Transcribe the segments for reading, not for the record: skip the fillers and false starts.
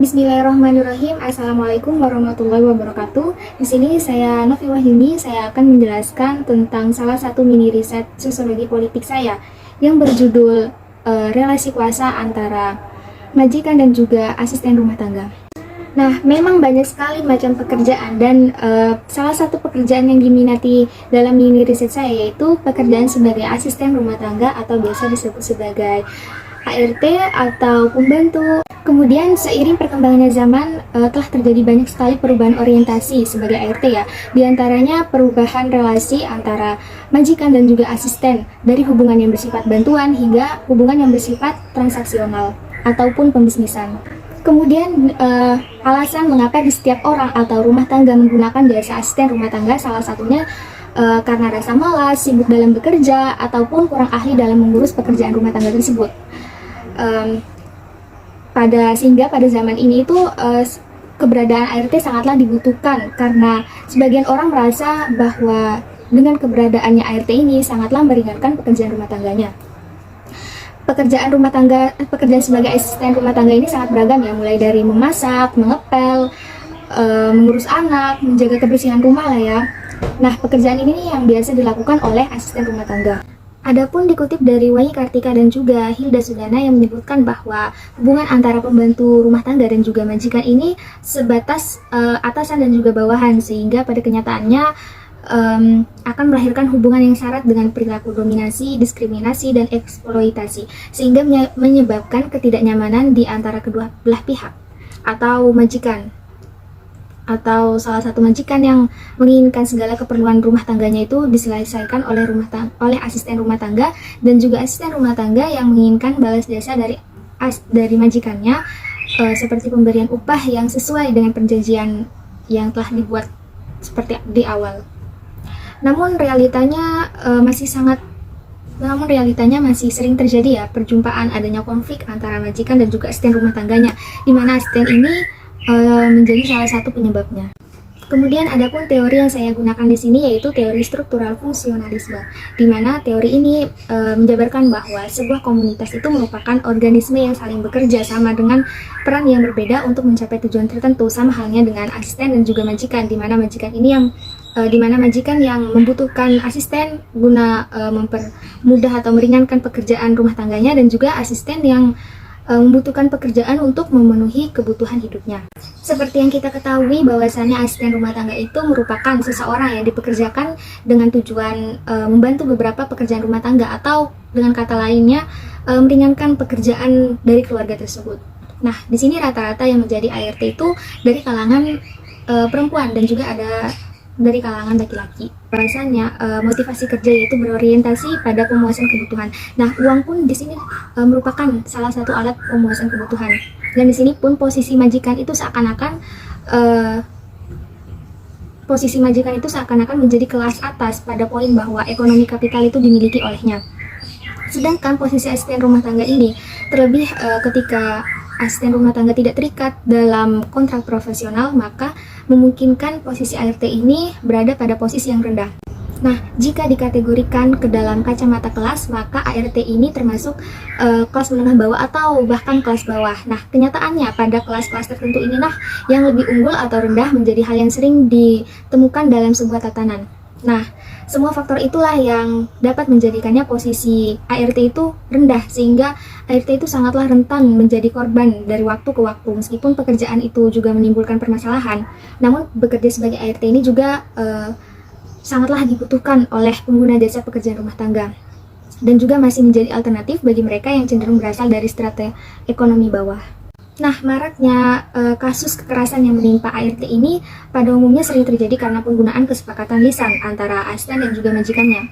Bismillahirrahmanirrahim. Assalamualaikum warahmatullahi wabarakatuh. Di sini saya Novi Wahyuni. Saya akan menjelaskan tentang salah satu mini riset sosiologi politik saya yang berjudul relasi kuasa antara majikan dan juga asisten rumah tangga. Nah, memang banyak sekali macam pekerjaan dan salah satu pekerjaan yang diminati dalam mini riset saya yaitu pekerjaan sebagai asisten rumah tangga atau biasa disebut sebagai ART atau pembantu. Kemudian seiring perkembangannya zaman telah terjadi banyak sekali perubahan orientasi sebagai ART ya. Di antaranya perubahan relasi antara majikan dan juga asisten dari hubungan yang bersifat bantuan hingga hubungan yang bersifat transaksional ataupun pembisnisan. Kemudian alasan mengapa di setiap orang atau rumah tangga menggunakan jasa asisten rumah tangga salah satunya karena rasa malas, sibuk dalam bekerja ataupun kurang ahli dalam mengurus pekerjaan rumah tangga tersebut. Sehingga pada zaman ini itu keberadaan ART sangatlah dibutuhkan karena sebagian orang merasa bahwa dengan keberadaannya ART ini sangatlah meringankan pekerjaan rumah tangganya. Pekerjaan sebagai asisten rumah tangga ini sangat beragam ya, mulai dari memasak, mengepel, mengurus anak, menjaga kebersihan rumah lah ya. Nah, pekerjaan ini yang biasa dilakukan oleh asisten rumah tangga. Adapun dikutip dari Wayi Kartika dan juga Hilda Sudana yang menyebutkan bahwa hubungan antara pembantu rumah tangga dan juga majikan ini sebatas atasan dan juga bawahan, sehingga pada kenyataannya akan melahirkan hubungan yang syarat dengan perilaku dominasi, diskriminasi, dan eksploitasi, sehingga menyebabkan ketidaknyamanan di antara kedua belah pihak atau majikan atau salah satu majikan yang menginginkan segala keperluan rumah tangganya itu diselesaikan oleh asisten rumah tangga, dan juga asisten rumah tangga yang menginginkan balas jasa dari majikannya seperti pemberian upah yang sesuai dengan perjanjian yang telah dibuat seperti di awal. Namun realitanya masih sering terjadi ya perjumpaan adanya konflik antara majikan dan juga asisten rumah tangganya, di mana asisten ini menjadi salah satu penyebabnya. Kemudian adapun teori yang saya gunakan di sini yaitu teori struktural fungsionalisme, di mana teori ini menjabarkan bahwa sebuah komunitas itu merupakan organisme yang saling bekerja sama dengan peran yang berbeda untuk mencapai tujuan tertentu, sama halnya dengan asisten dan juga majikan, di mana majikan yang membutuhkan asisten guna mempermudah atau meringankan pekerjaan rumah tangganya, dan juga asisten yang membutuhkan pekerjaan untuk memenuhi kebutuhan hidupnya. Seperti yang kita ketahui bahwasannya asisten rumah tangga itu merupakan seseorang yang dipekerjakan dengan tujuan membantu beberapa pekerjaan rumah tangga, atau dengan kata lainnya meringankan pekerjaan dari keluarga tersebut. Nah, di sini rata-rata yang menjadi ART itu dari kalangan perempuan dan juga ada dari kalangan laki-laki. Bahasanya motivasi kerja yaitu berorientasi pada pemuasan kebutuhan. Nah, uang pun di sini merupakan salah satu alat pemuasan kebutuhan. Dan di sini pun posisi majikan itu seakan-akan menjadi kelas atas pada poin bahwa ekonomi kapital itu dimiliki olehnya. Sedangkan posisi asisten rumah tangga ini terlebih ketika asisten rumah tangga tidak terikat dalam kontrak profesional, maka memungkinkan posisi ART ini berada pada posisi yang rendah. Nah, jika dikategorikan ke dalam kacamata kelas, maka ART ini termasuk kelas menengah bawah atau bahkan kelas bawah. Nah, kenyataannya pada kelas-kelas tertentu inilah yang lebih unggul atau rendah menjadi hal yang sering ditemukan dalam sebuah tatanan. Nah, semua faktor itulah yang dapat menjadikannya posisi ART itu rendah, sehingga ART itu sangatlah rentan menjadi korban dari waktu ke waktu. Meskipun pekerjaan itu juga menimbulkan permasalahan, namun bekerja sebagai ART ini juga sangatlah dibutuhkan oleh pengguna jasa pekerjaan rumah tangga, dan juga masih menjadi alternatif bagi mereka yang cenderung berasal dari strata ekonomi bawah. Nah, maraknya kasus kekerasan yang menimpa ART ini pada umumnya sering terjadi karena penggunaan kesepakatan lisan antara asisten dan juga majikannya.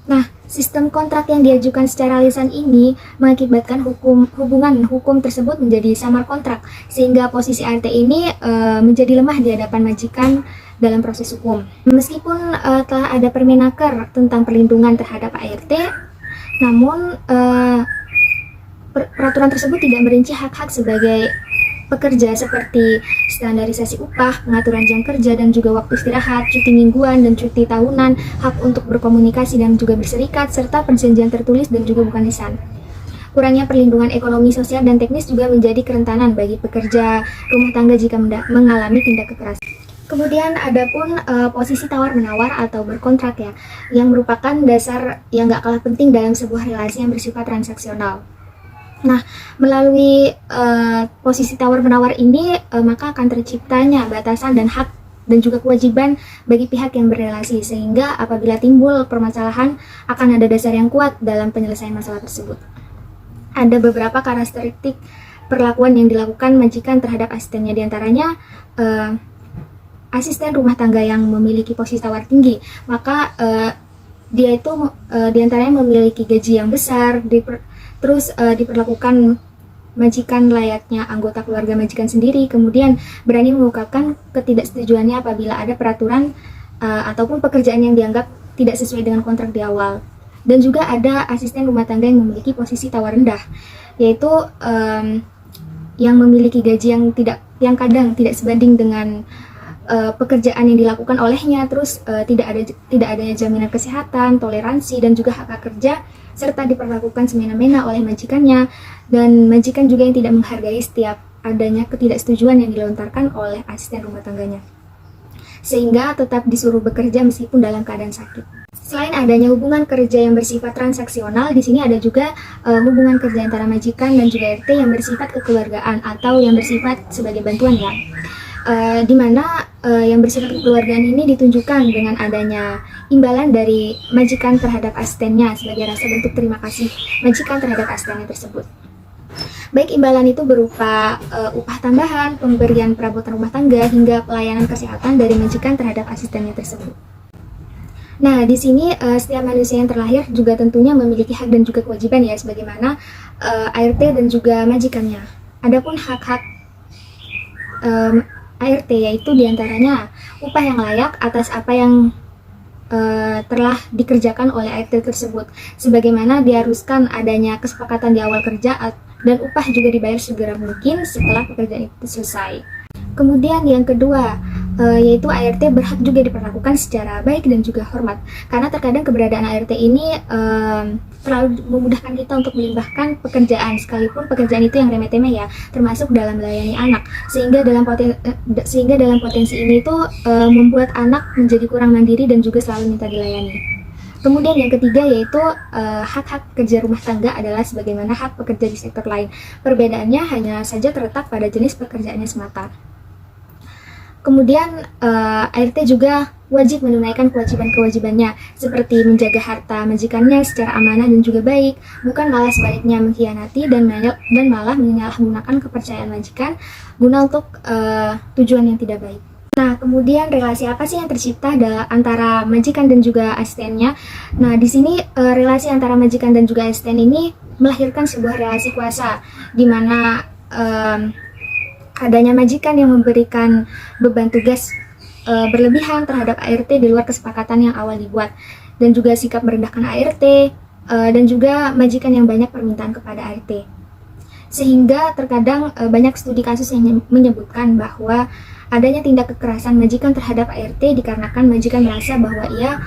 Nah, sistem kontrak yang diajukan secara lisan ini mengakibatkan hubungan hukum tersebut menjadi samar kontrak, sehingga posisi ART ini menjadi lemah di hadapan majikan dalam proses hukum. Meskipun telah ada Permenaker tentang perlindungan terhadap ART, namun peraturan tersebut tidak merinci hak-hak sebagai pekerja seperti standarisasi upah, pengaturan jam kerja dan juga waktu istirahat, cuti mingguan dan cuti tahunan, hak untuk berkomunikasi dan juga berserikat, serta perjanjian tertulis dan juga bukan lisan. Kurangnya perlindungan ekonomi, sosial, dan teknis juga menjadi kerentanan bagi pekerja rumah tangga jika mengalami tindak kekerasan. Kemudian ada pun posisi tawar-menawar atau berkontrak ya, yang merupakan dasar yang gak kalah penting dalam sebuah relasi yang bersifat transaksional. Nah, melalui posisi tawar-menawar ini maka akan terciptanya batasan dan hak dan juga kewajiban bagi pihak yang berrelasi, sehingga apabila timbul permasalahan akan ada dasar yang kuat dalam penyelesaian masalah tersebut. Ada beberapa karakteristik perlakuan yang dilakukan majikan terhadap asistennya, diantaranya asisten rumah tangga yang memiliki posisi tawar tinggi, maka dia itu diantaranya memiliki gaji yang besar, terus diperlakukan majikan layaknya anggota keluarga majikan sendiri, kemudian berani mengungkapkan ketidaksetujuannya apabila ada peraturan ataupun pekerjaan yang dianggap tidak sesuai dengan kontrak di awal. Dan juga ada asisten rumah tangga yang memiliki posisi tawar rendah, yaitu yang memiliki gaji yang kadang tidak sebanding dengan pekerjaan yang dilakukan olehnya, terus tidak adanya jaminan kesehatan, toleransi, dan juga hak kerja, serta diperlakukan semena-mena oleh majikannya, dan majikan juga yang tidak menghargai setiap adanya ketidaksetujuan yang dilontarkan oleh asisten rumah tangganya, sehingga tetap disuruh bekerja meskipun dalam keadaan sakit. Selain adanya hubungan kerja yang bersifat transaksional, di sini ada juga hubungan kerja antara majikan dan juga RT yang bersifat kekeluargaan atau yang bersifat sebagai bantuan ya. Di mana yang bersifat kekeluargaan ini ditunjukkan dengan adanya imbalan dari majikan terhadap asistennya sebagai rasa bentuk terima kasih majikan terhadap asistennya tersebut. Baik imbalan itu berupa upah tambahan, pemberian perabotan rumah tangga, hingga pelayanan kesehatan dari majikan terhadap asistennya tersebut. Nah, di sini setiap manusia yang terlahir juga tentunya memiliki hak dan juga kewajiban ya, sebagaimana ART dan juga majikannya. Adapun hak-hak ART yaitu diantaranya upah yang layak atas apa yang telah dikerjakan oleh ART tersebut, sebagaimana diharuskan adanya kesepakatan di awal kerja, dan upah juga dibayar segera mungkin setelah pekerjaan itu selesai. Kemudian yang kedua, yaitu ART berhak juga diperlakukan secara baik dan juga hormat, karena terkadang keberadaan ART ini terlalu memudahkan kita untuk melimpahkan pekerjaan, sekalipun pekerjaan itu yang remeh-temeh ya, termasuk dalam melayani anak, sehingga dalam potensi ini itu membuat anak menjadi kurang mandiri dan juga selalu minta dilayani. Kemudian yang ketiga yaitu hak-hak kerja rumah tangga adalah sebagaimana hak pekerja di sektor lain. Perbedaannya hanya saja terletak pada jenis pekerjaannya semata. Kemudian ART juga wajib menunaikan kewajiban-kewajibannya seperti menjaga harta majikannya secara amanah dan juga baik, bukan malah sebaliknya mengkhianati dan malah menyalahgunakan kepercayaan majikan guna untuk tujuan yang tidak baik. Nah, kemudian relasi apa sih yang tercipta antara majikan dan juga asistennya? Nah, di sini relasi antara majikan dan juga asisten ini melahirkan sebuah relasi kuasa, di mana adanya majikan yang memberikan beban tugas berlebihan terhadap ART di luar kesepakatan yang awal dibuat, dan juga sikap merendahkan ART, dan juga majikan yang banyak permintaan kepada ART. Sehingga terkadang banyak studi kasus yang menyebutkan bahwa adanya tindak kekerasan majikan terhadap ART dikarenakan majikan merasa bahwa ia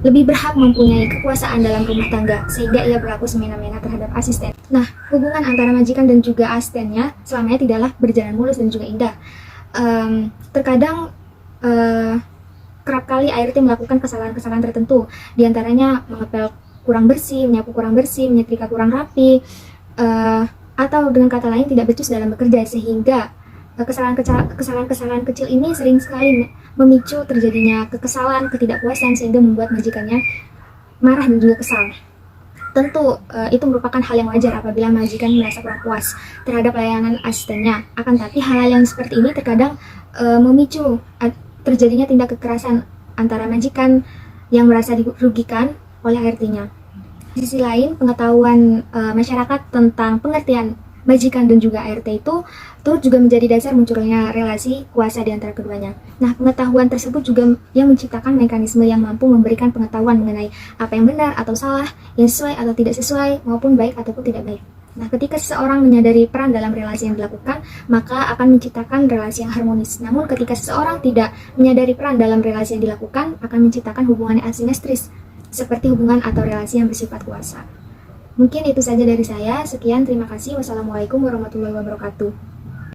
lebih berhak mempunyai kekuasaan dalam rumah tangga, sehingga ia berlaku semena-mena terhadap asisten. Nah, hubungan antara majikan dan juga asistennya selamanya tidaklah berjalan mulus dan juga indah. Terkadang kerap kali ART melakukan kesalahan-kesalahan tertentu, diantaranya mengepel kurang bersih, menyapu kurang bersih, menyetrika kurang rapi, atau dengan kata lain tidak becus dalam bekerja, sehingga kesalahan-kesalahan kecil ini sering sekali memicu terjadinya kekesalan, ketidakpuasan, sehingga membuat majikannya marah dan juga kesal. Tentu itu merupakan hal yang wajar apabila majikan merasa kurang puas terhadap layanan asistennya. Akan tapi hal-hal yang seperti ini terkadang memicu terjadinya tindak kekerasan antara majikan yang merasa dirugikan oleh ART-nya. Di sisi lain, pengetahuan masyarakat tentang pengertian majikan dan juga ART itu turut juga menjadi dasar munculnya relasi kuasa di antara keduanya. Nah, pengetahuan tersebut juga yang menciptakan mekanisme yang mampu memberikan pengetahuan mengenai apa yang benar atau salah, yang sesuai atau tidak sesuai, maupun baik ataupun tidak baik. Nah, ketika seseorang menyadari peran dalam relasi yang dilakukan, maka akan menciptakan relasi yang harmonis. Namun, ketika seseorang tidak menyadari peran dalam relasi yang dilakukan, akan menciptakan hubungan asimetris, seperti hubungan atau relasi yang bersifat kuasa. Mungkin itu saja dari saya. Sekian, terima kasih. Wassalamualaikum warahmatullahi wabarakatuh.